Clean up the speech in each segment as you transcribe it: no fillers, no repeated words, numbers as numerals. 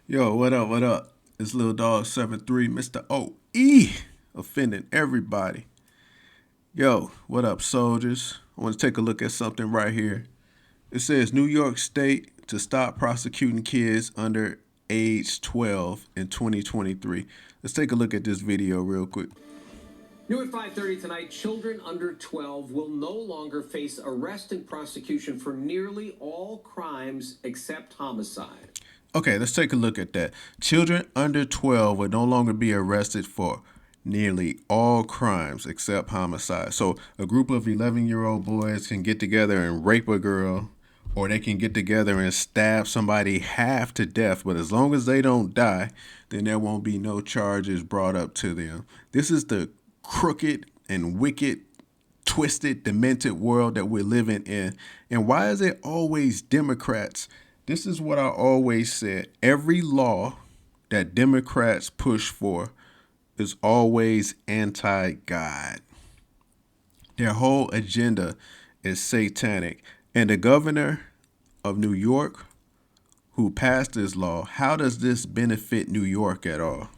Yo, what up? What up? It's Lil Dog 73, Mr. OE, offending everybody. Yo, what up, soldiers? I want to take a look at something right here. It says New York State to stop prosecuting kids under age 12 in 2023. Let's take a look at this video real quick. New at 5:30 tonight, children under 12 will no longer face arrest and prosecution for nearly all crimes except homicide. Okay, let's take a look at that. Children under 12 will no longer be arrested for nearly all crimes except homicide. So a group of 11-year-old boys can get together and rape a girl, or they can get together and stab somebody half to death. But as long as they don't die, then there won't be no charges brought up to them. This is the crooked and wicked, twisted, demented world that we're living in. And why is it always Democrats? This is what I always said. Every law that Democrats push for is always anti-God. Their whole agenda is satanic. And the governor of New York who passed this law, how does this benefit New York at all?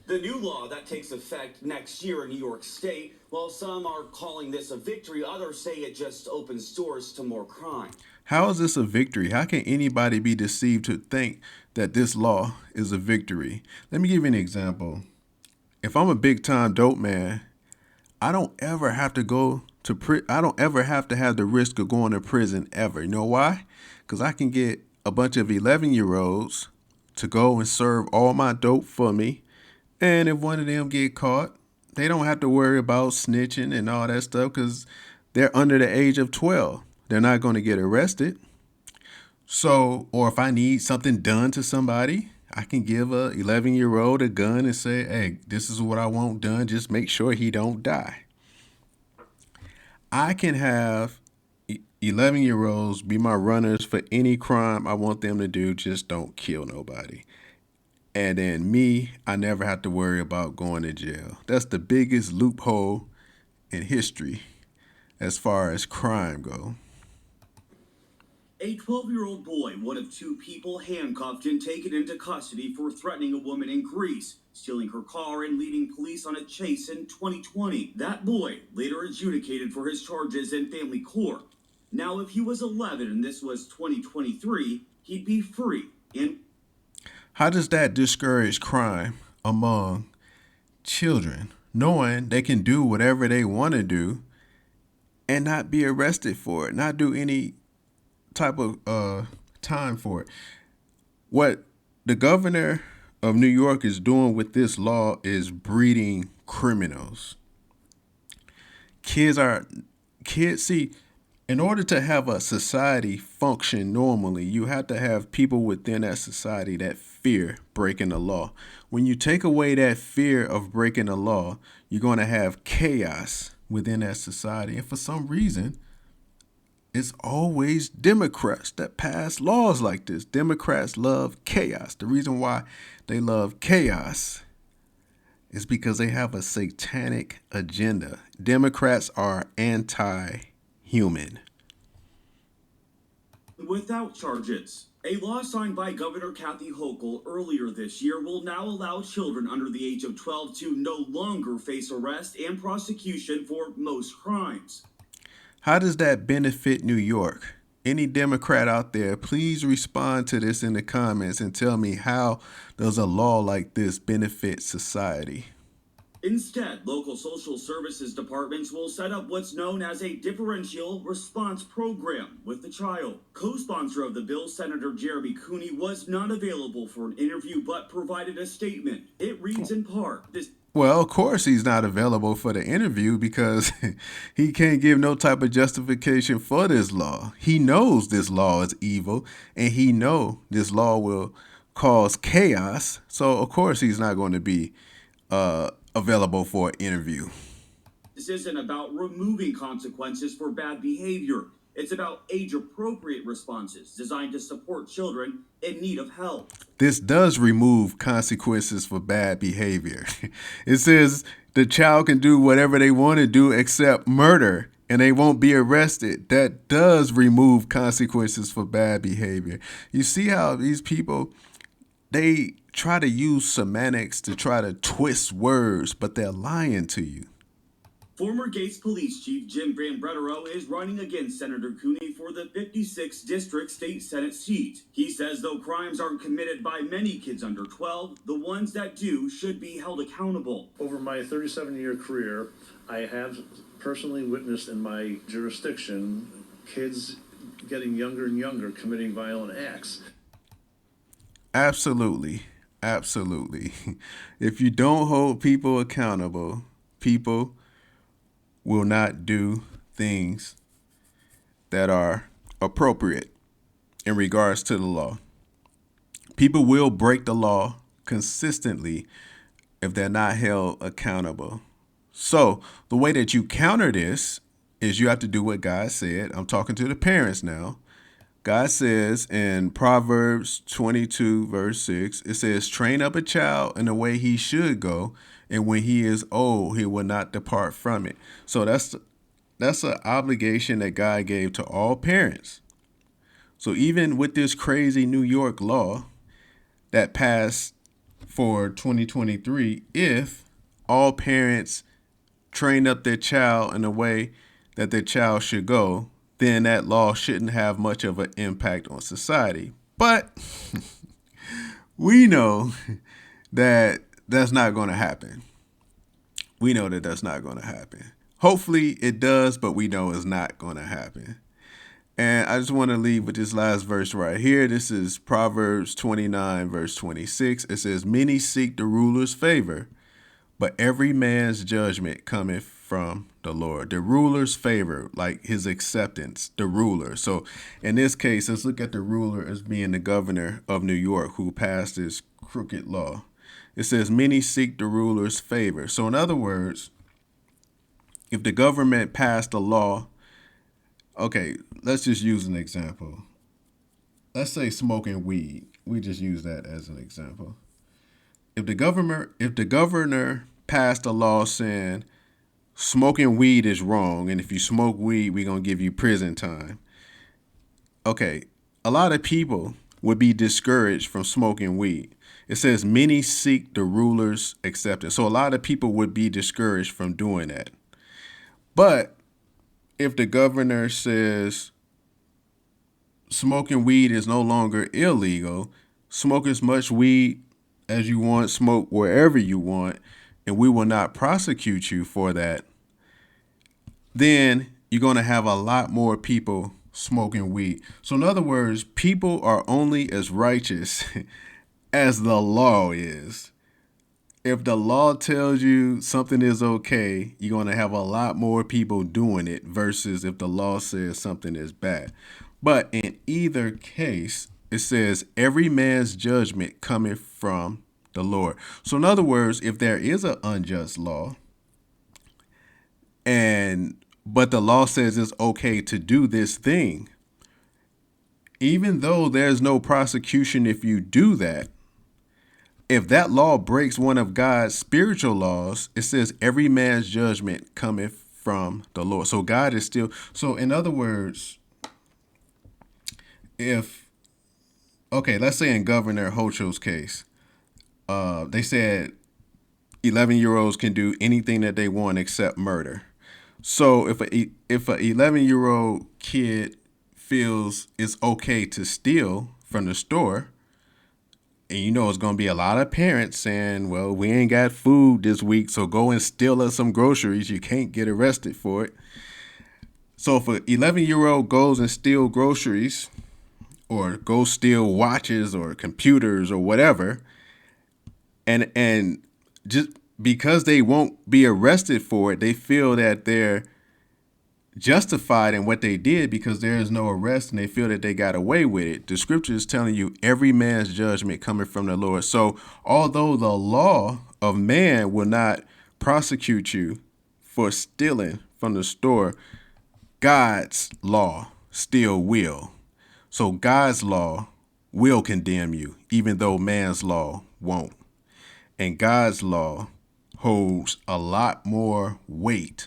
The new law that takes effect next year in New York State, while some are calling this a victory, others say it just opens doors to more crime. How is this a victory? How can anybody be deceived to think that this law is a victory? Let me give you an example. If I'm a big time dope man, I don't ever have to go to I don't ever have to have the risk of going to prison ever. You know why? Because I can get a bunch of 11-year-olds to go and serve all my dope for me. And if one of them get caught, they don't have to worry about snitching and all that stuff because they're under the age of 12. They're not going to get arrested. So, or if I need something done to somebody, I can give a 11-year-old a gun and say, hey, this is what I want done. Just make sure he don't die. I can have 11-year-olds be my runners for any crime I want them to do. Just don't kill nobody. And then me, I never have to worry about going to jail. That's the biggest loophole in history as far as crime go. A 12-year-old boy, one of two people handcuffed and taken into custody for threatening a woman in Greece, stealing her car and leading police on a chase in 2020. That boy later adjudicated for his charges in family court. Now, if he was 11 and this was 2023, he'd be free. How does that discourage crime among children, knowing they can do whatever they want to do and not be arrested for it, not do any type of time for it? What the governor of New York is doing with this law is breeding criminals. Kids see, in order to have a society function normally, you have to have people within that society that fear breaking the law. When you take away that fear of breaking the law, you're going to have chaos within that society. And for some reason, it's always Democrats that pass laws like this. Democrats love chaos. The reason why they love chaos is because they have a satanic agenda. Democrats are anti-human. Without charges. A law signed by Governor Kathy Hochul earlier this year will now allow children under the age of 12 to no longer face arrest and prosecution for most crimes. How does that benefit New York? Any Democrat out there, please respond to this in the comments and tell me how does a law like this benefit society? Instead, local social services departments will set up what's known as a differential response program with the child. Co-sponsor of the bill, Senator Jeremy Cooney, was not available for an interview but provided a statement. It reads in part, Well, of course he's not available for the interview because he can't give no type of justification for this law. He knows this law is evil and he know this law will cause chaos. So of course he's not going to be available for an interview. This isn't about removing consequences for bad behavior. It's about age-appropriate responses designed to support children in need of help. This does remove consequences for bad behavior. It says the child can do whatever they want to do except murder and they won't be arrested. That does remove consequences for bad behavior. You see how these people they try to use semantics to try to twist words, but they're lying to you. Former Gates Police Chief Jim Van Bretero is running against Senator Cooney for the 56th District State Senate seat. He says though crimes aren't committed by many kids under 12, the ones that do should be held accountable. Over my 37-year career, I have personally witnessed in my jurisdiction kids getting younger and younger committing violent acts. Absolutely. Absolutely. If you don't hold people accountable, people will not do things that are appropriate in regards to the law. People will break the law consistently if they're not held accountable. So the way that you counter this is you have to do what God said. I'm talking to the parents now. God says in Proverbs 22, verse 6, it says, train up a child in the way he should go, and when he is old, he will not depart from it. So that's an obligation that God gave to all parents. So even with this crazy New York law that passed for 2023, if all parents train up their child in the way that their child should go, then that law shouldn't have much of an impact on society. But we know that that's not going to happen. We know that that's not going to happen. Hopefully it does, but we know it's not going to happen. And I just want to leave with this last verse right here. This is Proverbs 29, verse 26. It says, many seek the ruler's favor, but every man's judgment cometh from the Lord. The ruler's favor, like his acceptance, the ruler. So in this case, let's look at the ruler as being the governor of New York who passed this crooked law. It says, many seek the ruler's favor. So in other words, if the government passed a law, okay, let's just use an example. Let's say smoking weed. We just use that as an example. If the governor passed a law saying smoking weed is wrong, and if you smoke weed, we're going to give you prison time. Okay, a lot of people would be discouraged from smoking weed. It says many seek the ruler's acceptance. So a lot of people would be discouraged from doing that. But if the governor says smoking weed is no longer illegal, smoke as much weed as you want, smoke wherever you want, and we will not prosecute you for that, then you're going to have a lot more people smoking weed. So in other words, people are only as righteous as the law is. If the law tells you something is okay, you're going to have a lot more people doing it versus if the law says something is bad. But in either case, it says every man's judgment coming from the Lord. So in other words, if there is an unjust law but the law says it's okay to do this thing, even though there's no prosecution if you do that, if that law breaks one of God's spiritual laws, it says every man's judgment cometh from the Lord. So God is still, so in other words, let's say in Governor Hochul's case, they said 11-year-olds can do anything that they want except murder. So if a 11-year-old kid feels it's okay to steal from the store, and you know it's going to be a lot of parents saying, well, we ain't got food this week, so go and steal us some groceries. You can't get arrested for it. So if an 11-year-old goes and steal groceries or go steal watches or computers or whatever, and just because they won't be arrested for it, they feel that they're justified in what they did because there is no arrest and they feel that they got away with it. The scripture is telling you every man's judgment coming from the Lord. So although the law of man will not prosecute you for stealing from the store, God's law still will. So God's law will condemn you, even though man's law won't. And God's law holds a lot more weight,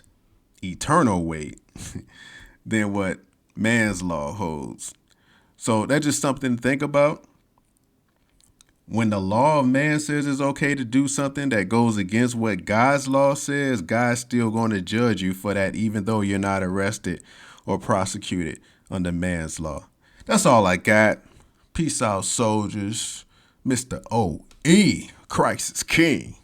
eternal weight, than what man's law holds. So that's just something to think about When the law of man says it's okay to do something that goes against what God's law says, God's still going to judge you for that, even though you're not arrested or prosecuted under man's law. That's all I got. Peace out, soldiers. Mr. O.E. Christ is King.